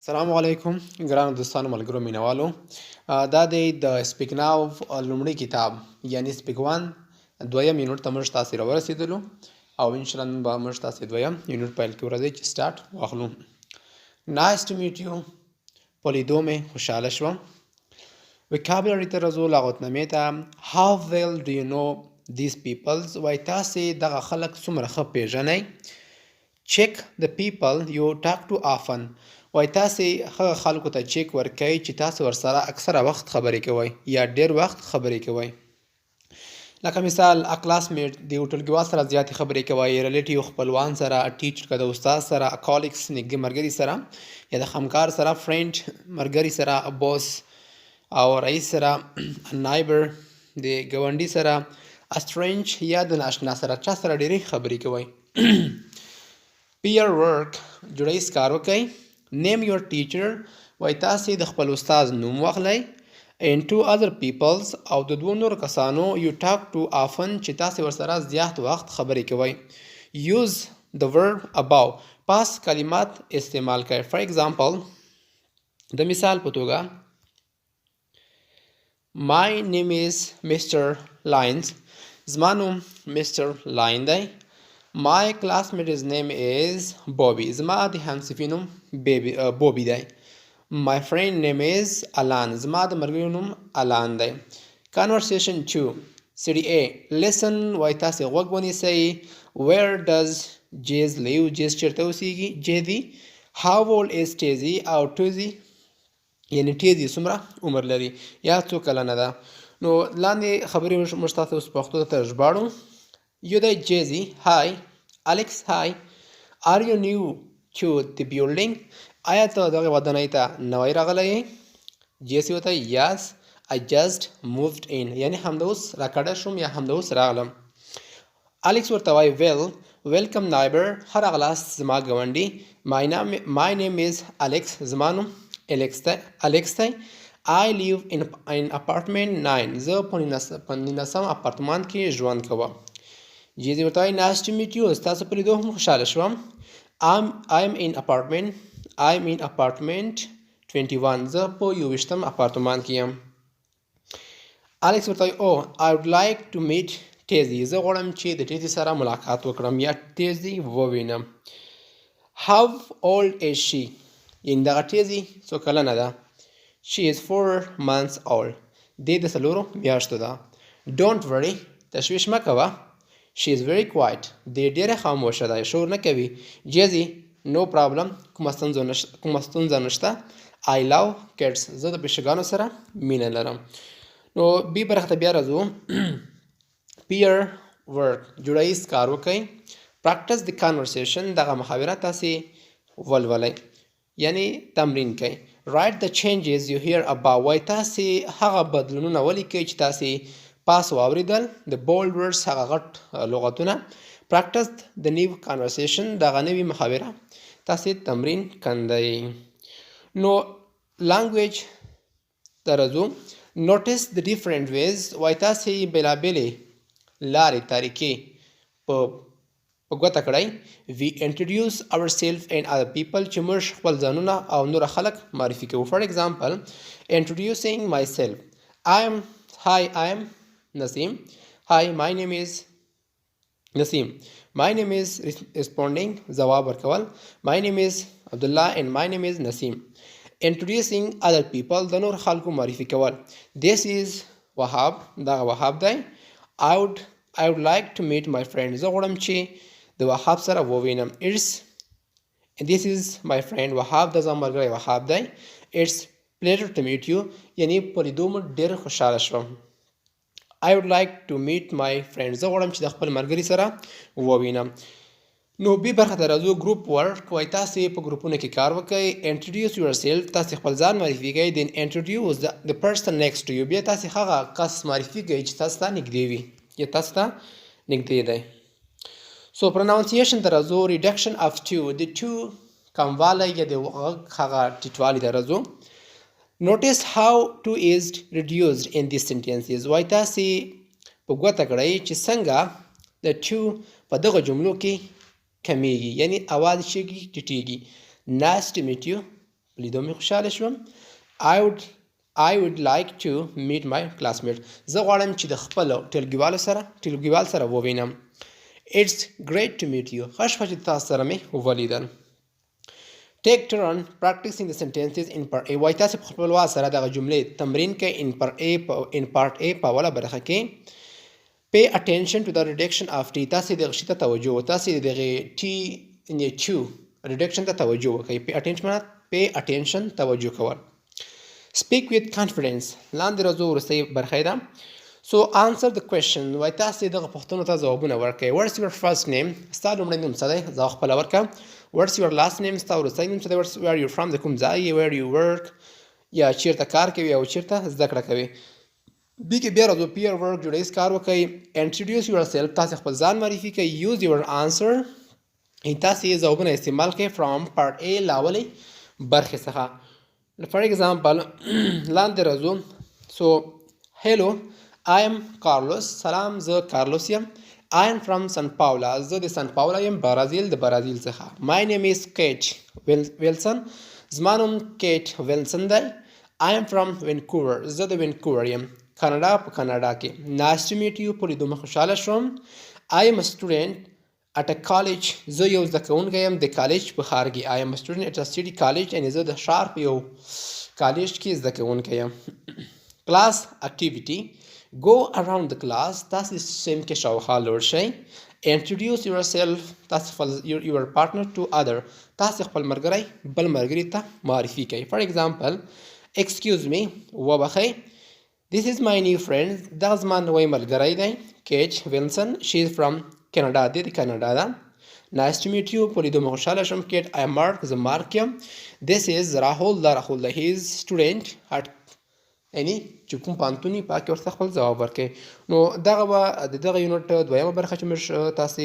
السلام علیکم ګرانو دوستانو ملګرو مینوالو دا دی د سپیک ناو لومړی کتاب یعنی سپیک وان دویم یونټ ته موږ تاسې راورسېدلو او انشاءالله نن به موږ تاسې دویم یونټ پیل کړو. راځئ چې سټارټ واخلو. نایس ټو میټ یو، په لیدو مې خوشحاله شوم. وکابولري ته راځو، لغتنامې ته. هاو ویل ډو یو نو دیز پیپلز، وایي تاسې دغه خلک څومره ښه پیژنئ. چیک د پیپل یو ټاک ټو آفن، وایي تاسې هغه خلکو ته چیک ورکوئ چې تاسو ورسره اکثره وخت خبرې کوئ یا ډېر وخت خبرې کوئ. لکه مثال کلاس میټ، د یو ټولګیوال سره زیاتې خبرې کوئ، ریلیټیو خپلوان سره، ټیچر که د استاد سره، کالیګس نږدې ملګري سره یا د همکار سره، فرینډ ملګري سره، بوس او رئیس سره، نایبر د ګاونډي سره، استرینج یا د ناشنا سره چا سره ډېرې خبرې کوئ. پیر ورک، جوړیز کار وکئ. نیم یور ټیچر، وایي تاسې د خپل استاد نوم واخلئ. and two other peoples، او د دوو نورو کسانو you talk to often چې تاسې ورسره زیات وخت خبرې کوئ. use the verb above، پاس کلمات استعمال کړئ. for example، د مثال په توګه my name is Mr. Lyons، زما نوم Mr. Lyon دی. my classmate's name is Bobby، زما د همصنفي نوم بوبي دی. my friend name is Alan، زما د ملګري نوم Alan دی. conversation 2 city A، listen، وایي تاسې غوږ ونیسئ. where does Jez live، Jez چېرته اوسیږي، جیزي. how old is Tezzy، او ټوزي یعنی ټیزي څومره عمر لري یا څو کلنه ده. نو لاندې خبرې موږ تاسو اوس پښتو ته ژباړو. یو دی جیزي، هاي. الکس، هاي. are you new to the building، آیا ته دغه ودانۍ ته نوی راغلی یې؟ جیسي ورته yes I just moved in، یعنی همدا اوس راکډه شوم یا همدا اوس راغلم. الکس ورته وایي well welcome neighbor، ښه راغلاست زما ګاونډي. my name is Alex، زما نوم الکس دی. I live in apartment 9، زه په 19 اپارتمان کې ژوند کوم. جیزي ورته وایي nice to meet you، ستاسو په لیدو هم خوشحاله شوم. I'm in apartment 21، زه په 21 اپارتمان کې یم. الکس ورته وایي oh I would like to meet Tezzy، زه غواړم چې د ټیزي سره ملاقات وکړم یا ټیزي ووینم. how old is she، یعنې دغه ټیزي څو کلنه ده. she is 4 months old، دی د 4 میاشتو ده. don't worry، تشویش مه کوه. she is very quiet، دی ډېره خاموشه ده، شور نه کوي. جیزي no problem، کومه ستونزه نشته. I love cats، زه د پیشوګانو سره مینه لرم. نو بي برخه ته بیا راځو. peer work، جوړیز کار وکئ. practice the conversation، دغه محاوره تاسې ولولئ یعنی تمرین کوئ. write the changes you hear about، وایي تاسې هغه بدلونونه ولیکئ چې تاسې پاس واوریدل. the bold words، هغه غټ لغتونه. practice the new conversation، دغه نوې محاوره تاسې تمرین کندئ. نو language ته راځو. notice the different ways، وایي تاسې بېلابېلې لارې طریقې په ګوته کړئ. we introduce ourselves and other people، چې موږ خپل ځانونه او نور خلک معرفي کوو. for example، introducing myself، hi I am Nasim. hi my name is Nasim. my name is responding، ځواب ورکول. my name is Abdullah and my name is Nasim. introducing other people، د نور خلکو معرفي کول. this is Wahab، دغه وهاب دی. I would like to meet my friend، زه غواړم چې د وهاب سره ووینم. this is my friend Wahab، د زما ملګری وهاب دی. it's pleasure to meet you، یعنی په لیدو مو ډېر خوشحاله شوم. I would like to meet my friend، زه غواړم چې د خپل ملګري سره ووینم. نو بي برخه ته راځو. ګروپ ورک، وایي تاسې په ګروپونو کې کار وکئ. introduce yourself، تاسې خپل ځان معرفي کوئ. then introduce the person next to you، بیا تاسې هغه کس معرفي کوئ چې تاسو ته نږدې وي یا تاسو ته نږدې دی. so pronunciation ته راځو. reduction of two، د two کموالی یا د غږ هغه ټیټوالی ته راځو. notice how two is reduced in these sentences، وایي تاسې په ګوته کړئ چې څنګه د two په دغه جملو کې کمیږي، یعنی اواز شي ټیټیږي. nice to meet you، په لیدو مې خوشحاله شوم. I would like to meet my classmates. زه غواړم چې د خپل ټولګیوال سره ووینم. It's great to meet you. ښه شپه چې تاسو سره مې ولیدل. Take turn practicing the sentences in part A. وایي تاسې په خپلوال سره دغه جملې تمرین کړئ in part A په اوله برخه کې. Pay attention to the reduction of T. تاسې دغه شي ته توجه وکړئ. تاسې دغه T reduction ته توجه وکړئ. Pay attention توجه کول. Speak with confidence. لاندې راځو وروستۍ برخه ده. So answer the question. وایي تاسې دغه پوښتنو ته ځوابونه ورکړئ. What's your first name? ستا لومړی نوم څه دی؟ ځواب خپله ورکړه. What's your last name? ستا وروستی نوم څه دی؟ Where you from? د کوم ځای؟ Where you work? یا چیرته کار کوي او چیرته زده کړه کوي. بی کې بیا راځو peer work جوړیز کار وکړئ. Introduce yourself. تاسې خپل ځان معرفي کړئ. Use your answer. تاسې ځوابونه استعمال کړئ from part A لاولې برخې څخه. For example, لاندې راځو. So, hello, I am Carlos. سلام زه کارلوس یم. I am from San Paulo. زه د سان پاولا یم، برازیل، د برازیل څخه. My name is Kate Wilson. زما نوم کیټ ویلسن دی. I am from Vancouver. زه د وینکوور یم، کاناډا په کاناډا کې. Nice to meet you. په لیدو مې خوشحاله شوم. I am a student at a college. زه یو زده کوونکی یم د کالج په ښار کې. I am a student at a city college. یعنې زه د ښار په یو کالج کې زده کوونکی یم. Class activity. Go around the class. تاسې سیم کې شاوخوا لوړ شئ. Introduce yourself. تاسې your partner to other. تاسې خپل ملګری بل ملګري ته معرفي کوئ. For example, excuse me. وبخئ. This is my new friend. دا زما نوی ملګری دی. Kate Wilson. She is from Canada. دی د کاناډا ده. Nice to meet you. په لیدو مې خوشحاله شوم. Kate, I am Mark. زه مارک یم. This is Rahul. دا راهول دی. He is student at یعنی چې کوم پوهنتون یې په هغه کې ورته خپل ځواب ورکوي. نو دغه به د دغه یونټ دویمه برخه چې موږ تاسې